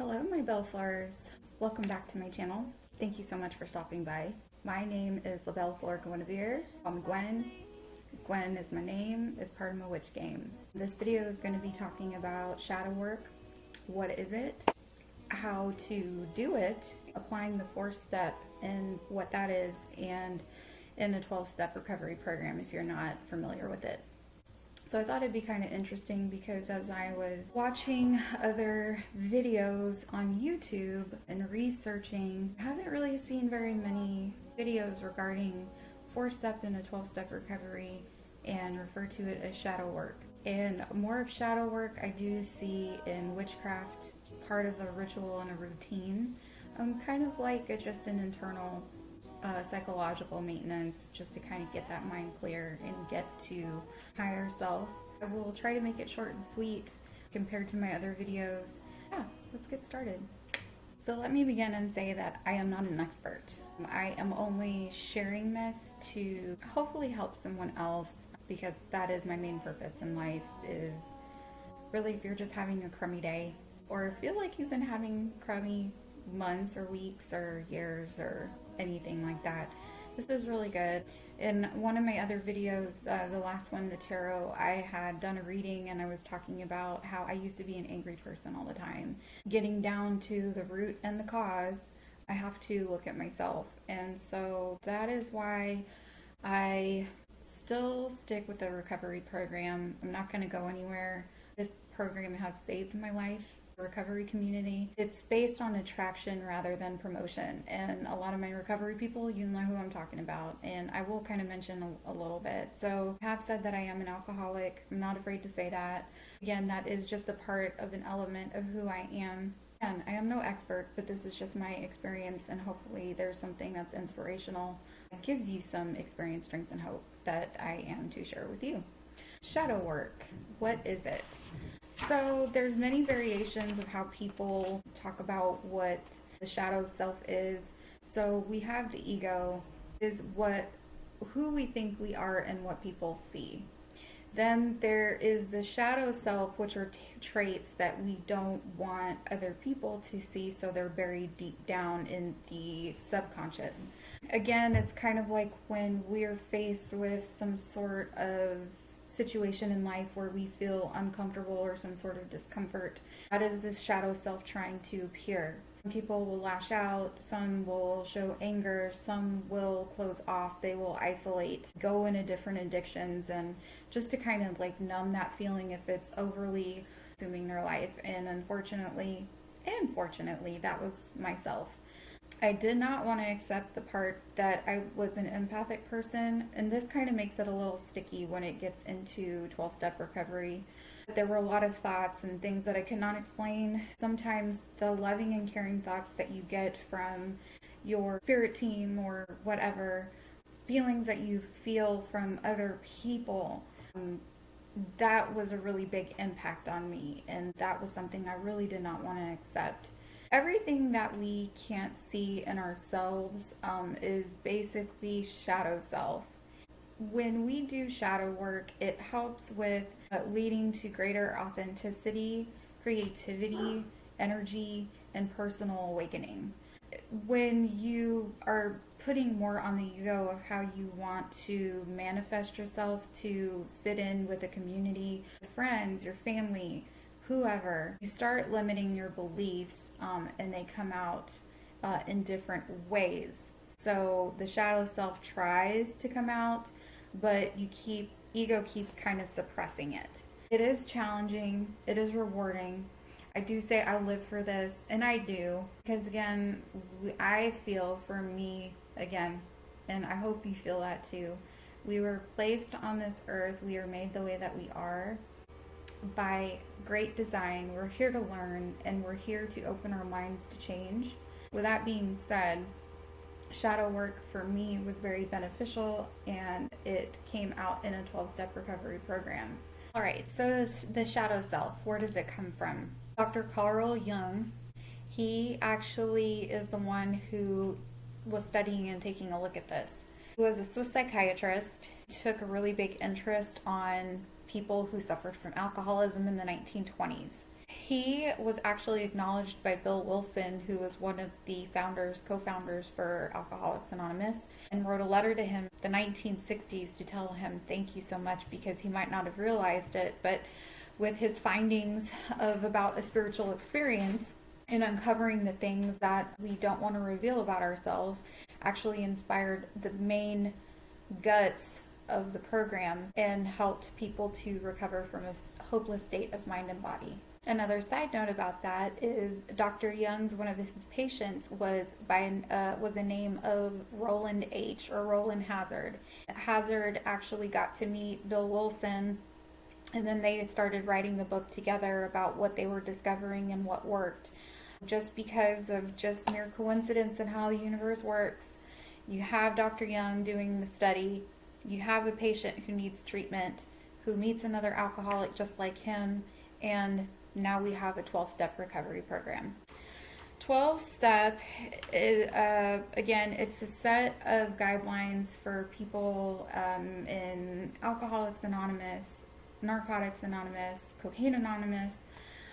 Hello, my bellflowers. Welcome back to my channel. Thank you so much for stopping by. My name is La Bellefleur Guinevere. I'm Gwen. Gwen is my name. It's part of my witch game. This video is going to be talking about shadow work. What is it? How to do it, applying the 4-step and what that is, and in a 12-step recovery program if you're not familiar with it. So I thought it'd be kind of interesting because as I was watching other videos on YouTube and researching, I haven't really seen very many videos regarding 4-step and a 12-step recovery and refer to it as shadow work. And more of shadow work I do see in witchcraft, part of a ritual and a routine. Kind of like just an internal psychological maintenance, just to kind of get that mind clear and get to higher self. I will try to make it short and sweet compared to my other videos. Yeah, let's get started. So let me begin and say that I am not an expert. I am only sharing this to hopefully help someone else, because that is my main purpose in life, is really if you're just having a crummy day or feel like you've been having crummy months or weeks or years or anything like that, this is really good. In one of my other videos, the last one, the tarot, I had done a reading and I was talking about how I used to be an angry person all the time. Getting down to the root and the cause, I have to look at myself. And so that is why I still stick with the recovery program. I'm not going to go anywhere. This program has saved my life. Recovery community. It's based on attraction rather than promotion, and a lot of my recovery people, you know who I'm talking about, and I will kind of mention a little bit. So I have said that I am an alcoholic. I'm not afraid to say that. Again, that is just a part of an element of who I am. And I am no expert, but this is just my experience, and hopefully there's something that's inspirational that gives you some experience, strength, and hope that I am to share with you. Shadow work. What is it? So there's many variations of how people talk about what the shadow self is. So we have the ego, is who we think we are and what people see. Then there is the shadow self, which are traits that we don't want other people to see, so they're buried deep down in the subconscious. Again, it's kind of like when we're faced with some sort of situation in life where we feel uncomfortable or some sort of discomfort. That is this shadow self trying to appear. Some people will lash out, some will show anger, some will close off, they will isolate, go into different addictions, and just to kind of like numb that feeling if it's overly consuming their life. And unfortunately, and fortunately, that was myself. I did not want to accept the part that I was an empathic person, and this kind of makes it a little sticky when it gets into 12-step recovery. There were a lot of thoughts and things that I could not explain. Sometimes the loving and caring thoughts that you get from your spirit team or whatever, feelings that you feel from other people, that was a really big impact on me, and that was something I really did not want to accept. Everything that we can't see in ourselves is basically shadow self. When we do shadow work, it helps with leading to greater authenticity, creativity, energy, and personal awakening. When you are putting more on the ego of how you want to manifest yourself to fit in with a community, friends, your family, whoever, you start limiting your beliefs, and they come out in different ways. So the shadow self tries to come out, but ego keeps kind of suppressing it. It is challenging. It is rewarding. I do say I live for this, and I do, because again, I feel for me, again, and I hope you feel that too, we were placed on this earth, we are made the way that we are by great design. We're here to learn, and we're here to open our minds to change. With that being said, shadow work for me was very beneficial, and it came out in a 12-step recovery program. All right, so the shadow self, where does it come from? Dr. Carljung, he actually is the one who was studying and taking a look at this. He was a Swiss psychiatrist. He took a really big interest on people who suffered from alcoholism in the 1920s. He was actually acknowledged by Bill Wilson, who was one of the co-founders for Alcoholics Anonymous, and wrote a letter to him in the 1960s to tell him thank you so much, because he might not have realized it, but with his findings about a spiritual experience and uncovering the things that we don't want to reveal about ourselves, actually inspired the main guts of the program and helped people to recover from a hopeless state of mind and body. Another side note about that is Dr. Jung's, one of his patients was a name of Roland H. or Roland Hazard. Hazard actually got to meet Bill Wilson, and then they started writing the book together about what they were discovering and what worked. Just because of just mere coincidence and how the universe works, you have Dr. Jung doing the study, you have a patient who needs treatment, who meets another alcoholic just like him, and now we have a 12-step recovery program. 12-step is, again, it's a set of guidelines for people in Alcoholics Anonymous, Narcotics Anonymous, Cocaine Anonymous,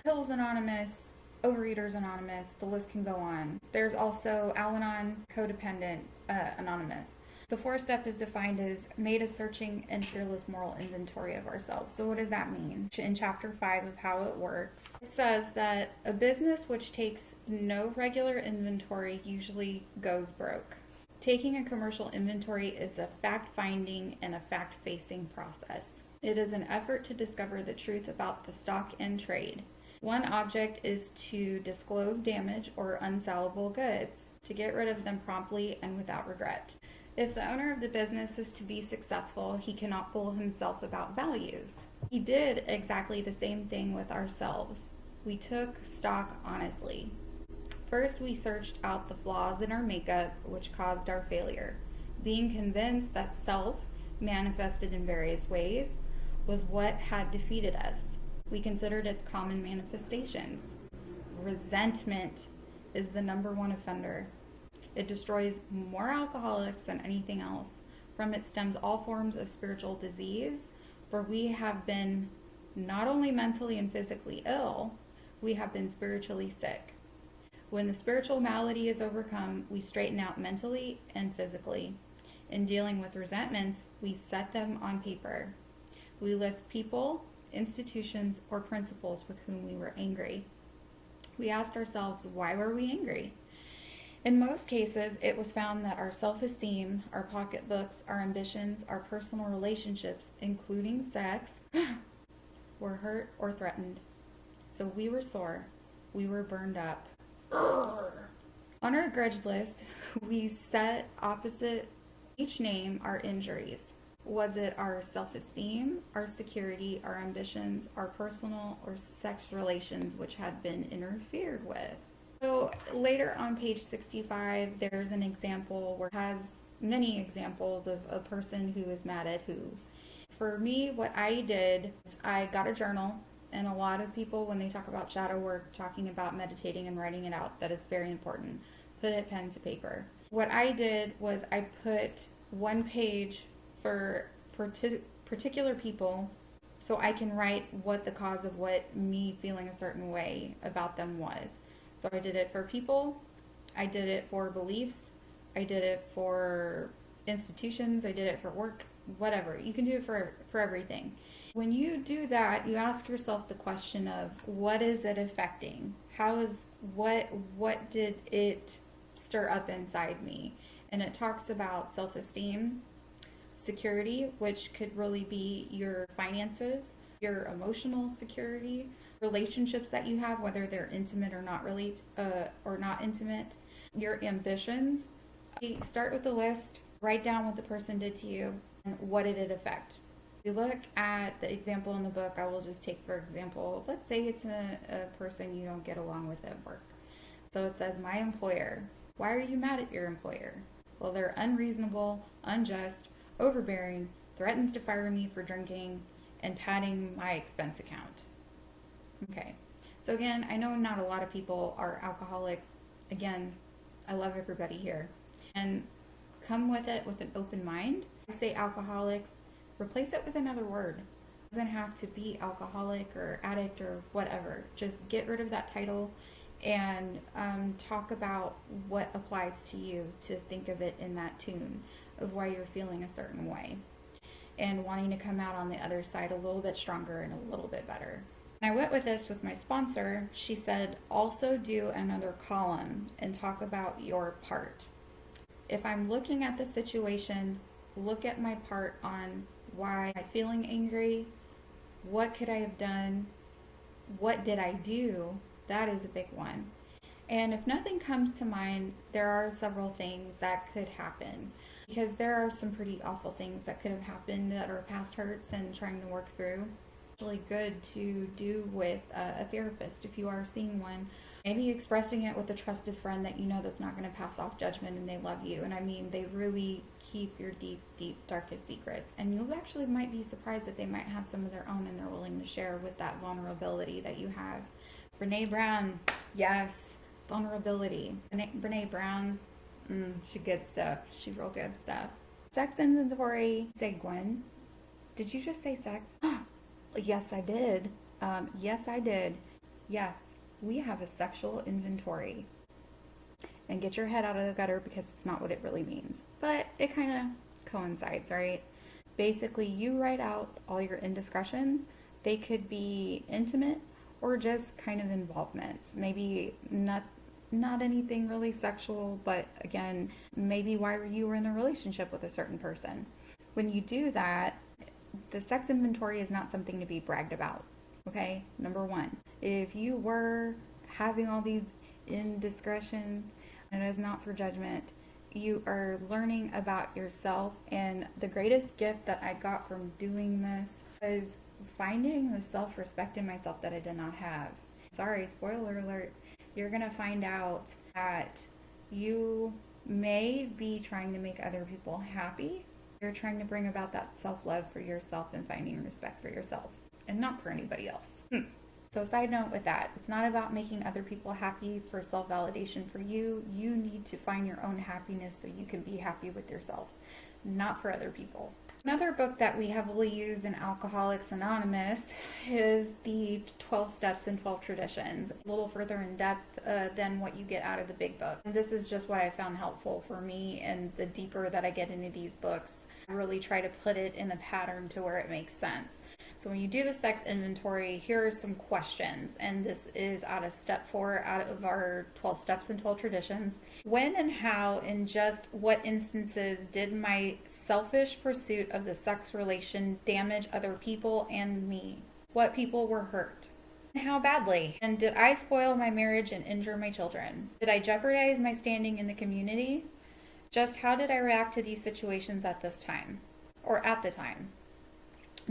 Pills Anonymous, Overeaters Anonymous, the list can go on. There's also Al-Anon, Codependent Anonymous. The 4-step is defined as made a searching and fearless moral inventory of ourselves. So what does that mean? In chapter 5 of how it works, it says that a business which takes no regular inventory usually goes broke. Taking a commercial inventory is a fact-finding and a fact-facing process. It is an effort to discover the truth about the stock and trade. One object is to disclose damage or unsellable goods, to get rid of them promptly and without regret. If the owner of the business is to be successful, he cannot fool himself about values. He did exactly the same thing with ourselves. We took stock honestly. First, we searched out the flaws in our makeup, which caused our failure. Being convinced that self, manifested in various ways, was what had defeated us. We considered its common manifestations. Resentment is the number one offender. It destroys more alcoholics than anything else. From it stems all forms of spiritual disease, for we have been not only mentally and physically ill, we have been spiritually sick. When the spiritual malady is overcome, we straighten out mentally and physically. In dealing with resentments, we set them on paper. We list people, institutions, or principles with whom we were angry. We asked ourselves, why were we angry? In most cases, it was found that our self-esteem, our pocketbooks, our ambitions, our personal relationships, including sex, were hurt or threatened. So we were sore. We were burned up. On our grudge list, we set opposite each name our injuries. Was it our self-esteem, our security, our ambitions, our personal or sex relations which had been interfered with? So later on page 65, there's an example where it has many examples of a person who is mad at who. For me, what I did is I got a journal, and a lot of people, when they talk about shadow work, talking about meditating and writing it out, that is very important. Put it pen to paper. What I did was I put one page for particular people so I can write what the cause of what me feeling a certain way about them was. So I did it for people, I did it for beliefs, I did it for institutions, I did it for work, whatever. You can do it for everything. When you do that, you ask yourself the question of what is it affecting? What did it stir up inside me? And it talks about self-esteem, security, which could really be your finances, your emotional security, relationships that you have, whether they're intimate or not intimate, your ambitions. You start with the list, write down what the person did to you, and what did it affect. If you look at the example in the book, I will just take, for example, let's say it's a person you don't get along with at work. So it says, my employer. Why are you mad at your employer? Well, they're unreasonable, unjust, overbearing, threatens to fire me for drinking, and padding my expense account. Okay, so again, I know not a lot of people are alcoholics. Again, I love everybody here. And come with it with an open mind. I say alcoholics, replace it with another word. It doesn't have to be alcoholic or addict or whatever. Just get rid of that title and talk about what applies to you, to think of it in that tune of why you're feeling a certain way and wanting to come out on the other side a little bit stronger and a little bit better. I went with this with my sponsor. She said, also do another column and talk about your part. If I'm looking at the situation, look at my part on why I'm feeling angry. What could I have done? What did I do? That is a big one. And if nothing comes to mind, there are several things that could happen, because there are some pretty awful things that could have happened that are past hurts and trying to work through. It's really good to do with a therapist if you are seeing one. Maybe expressing it with a trusted friend that you know that's not going to pass off judgment and they love you. And I mean, they really keep your deep, deep, darkest secrets. And you actually might be surprised that they might have some of their own and they're willing to share with that vulnerability that you have. Brene Brown, yes, vulnerability. Brene Brown, she good stuff. She real good stuff. Sex inventory. Say, Gwen, did you just say sex? Yes, I did. Yes, I did. Yes, we have a sexual inventory. And get your head out of the gutter, because it's not what it really means. But it kind of coincides, right? Basically, you write out all your indiscretions. They could be intimate or just kind of involvements. Maybe not anything really sexual, but again, maybe why you were in a relationship with a certain person. When you do that, the sex inventory is not something to be bragged about, okay? Number one, if you were having all these indiscretions, and it is not for judgment, you are learning about yourself. And the greatest gift that I got from doing this was finding the self-respect in myself that I did not have. Sorry, spoiler alert. You're going to find out that you may be trying to make other people happy. You're trying to bring about that self-love for yourself and finding respect for yourself and not for anybody else. So side note with that, it's not about making other people happy for self-validation for you. You need to find your own happiness so you can be happy with yourself, not for other people. Another book that we heavily use in Alcoholics Anonymous is the 12 Steps and 12 Traditions, a little further in depth than what you get out of the big book. And this is just what I found helpful for me, and the deeper that I get into these books, I really try to put it in a pattern to where it makes sense. So when you do the sex inventory, here are some questions, and this is out of step 4 out of our 12 steps and 12 traditions. When and how, in just what instances, did my selfish pursuit of the sex relation damage other people and me? What people were hurt? And how badly? And did I spoil my marriage and injure my children? Did I jeopardize my standing in the community? Just how did I react to these situations at this time? Or at the time?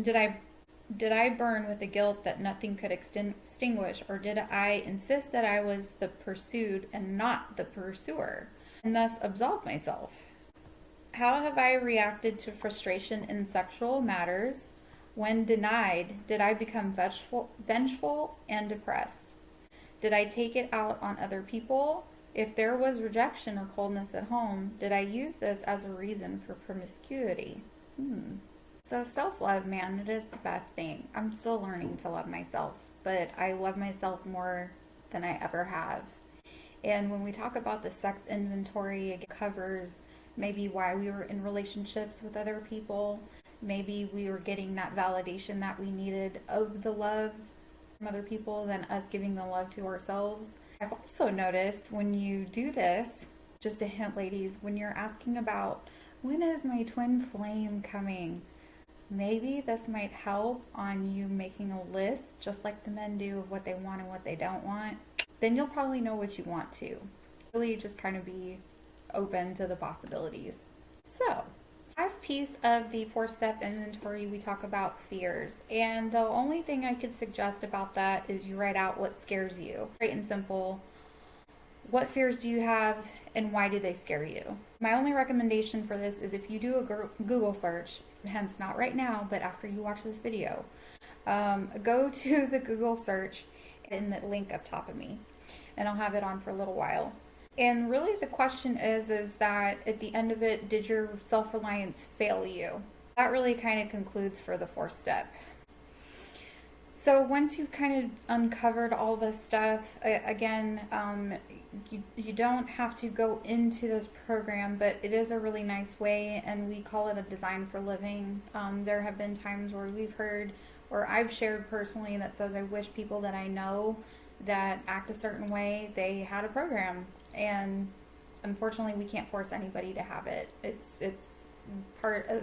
Did I burn with the guilt that nothing could extinguish, or did I insist that I was the pursued and not the pursuer, and thus absolve myself? How have I reacted to frustration in sexual matters? When denied, did I become vengeful and depressed? Did I take it out on other people? If there was rejection or coldness at home, did I use this as a reason for promiscuity? So self-love, man, it is the best thing. I'm still learning to love myself, but I love myself more than I ever have. And when we talk about the sex inventory, it covers maybe why we were in relationships with other people. Maybe we were getting that validation that we needed of the love from other people than us giving the love to ourselves. I've also noticed when you do this, just a hint, ladies, when you're asking about, when is my twin flame coming? Maybe this might help on you making a list, just like the men do, of what they want and what they don't want. Then you'll probably know what you want to. Really just kind of be open to the possibilities. So, last piece of the 4-step inventory, we talk about fears. And the only thing I could suggest about that is you write out what scares you. Straight and simple. What fears do you have and why do they scare you? My only recommendation for this is if you do a Google search, hence not right now, but after you watch this video, go to the Google search in the link up top of me, and I'll have it on for a little while. And really the question is that at the end of it, did your self-reliance fail you? That really kind of concludes for the 4th step. So once you've kind of uncovered all this stuff, again, you don't have to go into this program, but it is a really nice way, and we call it a design for living. There have been times where we've heard, or I've shared personally, that says I wish people that I know that act a certain way, they had a program. And unfortunately, we can't force anybody to have it. It's part of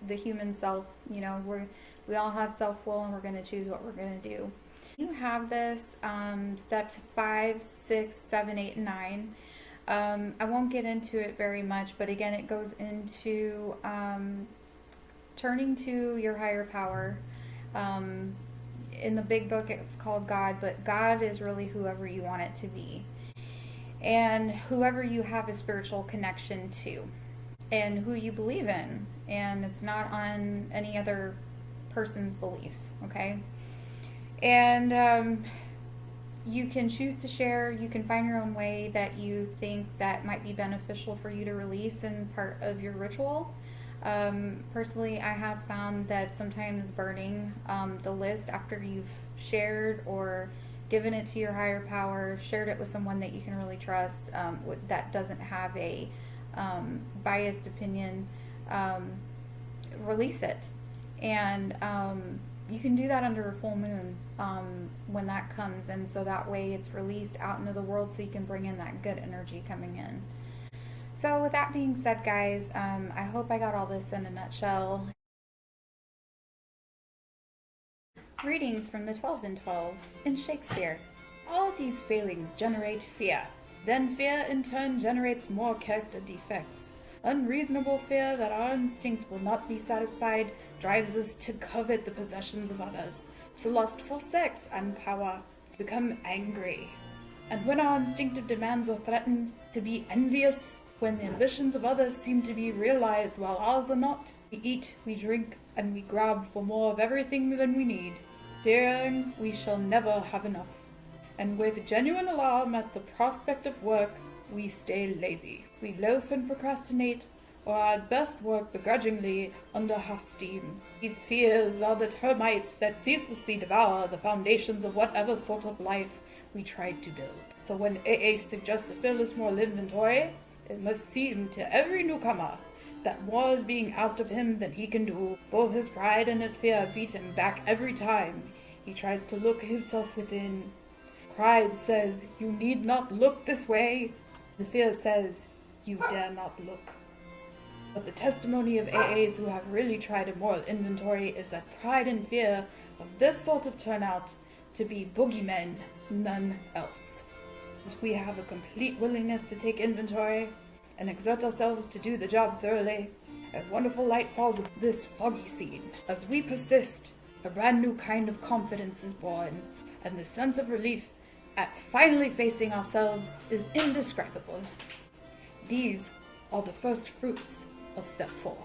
the human self. You know, we all have self-will, and we're going to choose what we're going to do. You have this steps 5, 6, 7, 8, and 9. I won't get into it very much, but again, it goes into turning to your higher power. In the big book, it's called God, but God is really whoever you want it to be, and whoever you have a spiritual connection to, and who you believe in. And it's not on any other person's beliefs, okay? And you can choose to share. You can find your own way that you think that might be beneficial for you to release in part of your ritual. Personally, I have found that sometimes burning the list after you've shared or given it to your higher power, shared it with someone that you can really trust, that doesn't have a biased opinion, release it. And you can do that under a full moon when that comes, and so that way it's released out into the world, so you can bring in that good energy coming in. So with that being said, guys, I hope I got all this in a nutshell. Readings from the 12 and 12 in Shakespeare. All these failings generate fear. Then fear in turn generates more character defects. Unreasonable fear that our instincts will not be satisfied drives us to covet the possessions of others, to lust for sex and power, to become angry. And when our instinctive demands are threatened, to be envious. When the ambitions of others seem to be realized while ours are not, we eat, we drink, and we grab for more of everything than we need, fearing we shall never have enough. And with genuine alarm at the prospect of work, we stay lazy. We loaf and procrastinate, or at best work begrudgingly under half steam. These fears are the termites that ceaselessly devour the foundations of whatever sort of life we tried to build. So when AA suggests a fearless moral inventory, it must seem to every newcomer that more is being asked of him than he can do. Both his pride and his fear beat him back every time he tries to look himself within. Pride says, "You need not look this way." The fear says, "You dare not look." But the testimony of AAs who have really tried a moral inventory is that pride and fear of this sort of turn out to be boogeymen, none else. We have a complete willingness to take inventory and exert ourselves to do the job thoroughly. A wonderful light falls on this foggy scene. As we persist, a brand new kind of confidence is born, and the sense of relief at finally facing ourselves is indescribable. These are the first fruits of step 4.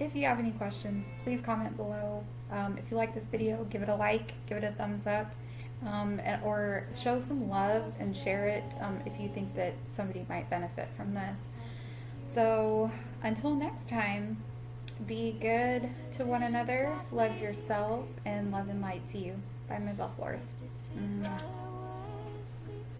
If you have any questions, please comment below. If you like this video, give it a like, give it a thumbs up, or show some love and share it if you think that somebody might benefit from this. So until next time, be good to one another, love yourself, and love and light to you. Bye, my Bellflowers.